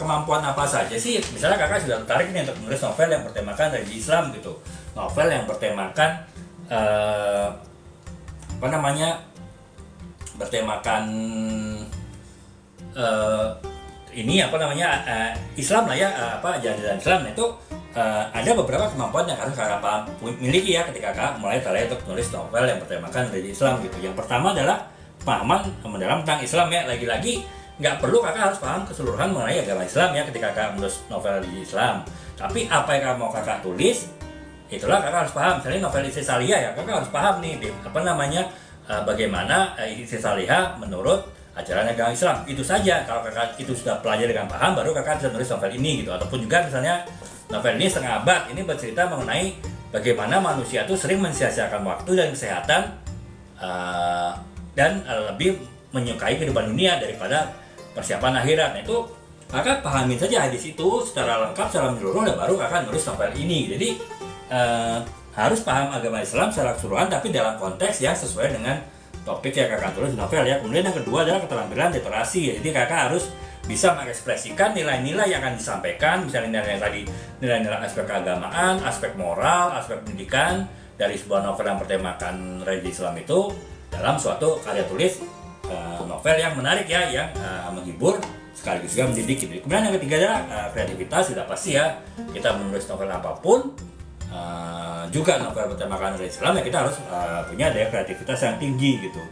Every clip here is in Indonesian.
kemampuan apa saja sih? Misalnya kakak sudah tertarik nih untuk menulis novel yang bertemakan religi Islam gitu, novel yang bertemakan apa namanya, bertemakan ini apa namanya Islam lah ya, apa jalan-jalan Islam. Nah, itu ada beberapa kemampuan yang harus kakak miliki ya ketika kakak mulai tertarik untuk menulis novel yang bertemakan religi Islam gitu. Yang pertama adalah pemahaman mendalam tentang Islam ya. Lagi-lagi nggak perlu kakak harus paham keseluruhan mengenai agama Islam ya ketika kakak menulis novel religi Islam. Tapi apa yang kakak mau kakak tulis, itulah kakak harus paham. Misalnya novel Istri Salihah ya, kakak harus paham nih apa namanya, bagaimana Istri Salihah menurut ajaran agama Islam. Itu saja. Kalau kakak itu sudah pelajari dengan paham, baru kakak bisa menulis novel ini gitu. Ataupun juga misalnya novel ini setengah abad, ini bercerita mengenai bagaimana manusia itu sering mensia-siakan waktu dan kesehatan, dan lebih menyukai kehidupan dunia daripada persiapan akhirat. Nah, itu kakak pahamin saja hadis itu secara lengkap, secara menyeluruh, dan baru kakak nulis novel ini. Jadi harus paham agama Islam secara keseluruhan, tapi dalam konteks yang sesuai dengan topik yang kakak tulis di novel ya. Kemudian yang kedua adalah keterampilan literasi ya. Jadi kakak harus bisa mengekspresikan nilai-nilai yang akan disampaikan, misalnya nilai tadi, nilai-nilai aspek keagamaan, aspek moral, aspek pendidikan dari sebuah novel yang bertemakan religi Islam itu dalam suatu karya tulis novel yang menarik ya, yang menghibur sekaligus juga mendidik gitu. Kemudian yang ketiga adalah kreativitas. Sudah pasti ya, kita menulis novel apapun, juga novel bertemakan religi Islam ya, kita harus punya daya kreativitas yang tinggi gitu.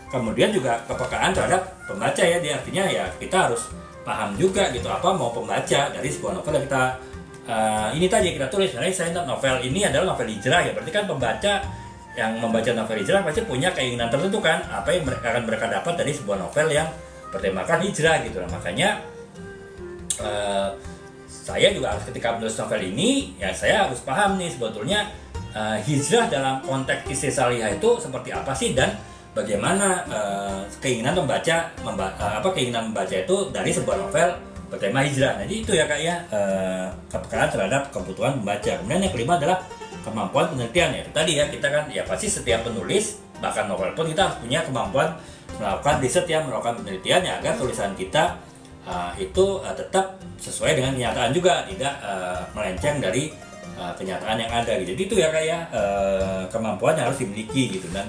Kemudian juga kepekaan terhadap pembaca ya, artinya ya kita harus paham juga gitu apa mau pembaca dari sebuah novel yang kita ini tadi kita tulis. Misalnya saya novel ini adalah novel hijrah ya, berarti kan pembaca yang membaca novel hijrah pasti punya keinginan tertentu kan, apa yang mereka dapat dari sebuah novel yang bertemakan hijrah gitu. Nah, makanya saya juga harus ketika menulis novel ini ya, saya harus paham nih sebetulnya hijrah dalam konteks Istri Salihah itu seperti apa sih, dan bagaimana keinginan membaca itu dari sebuah novel bertema hijrah. Jadi itu ya kak ya, kepekaan terhadap kebutuhan membaca. Kemudian yang kelima adalah kemampuan penelitian ya. Itu tadi ya, kita kan ya pasti setiap penulis bahkan novel pun kita harus punya kemampuan melakukan riset ya, melakukan penelitian ya, agar tulisan kita itu tetap sesuai dengan kenyataan juga, tidak melenceng dari kenyataan yang ada gitu. Jadi itu ya kak ya, kemampuan yang harus dimiliki gitu. Dan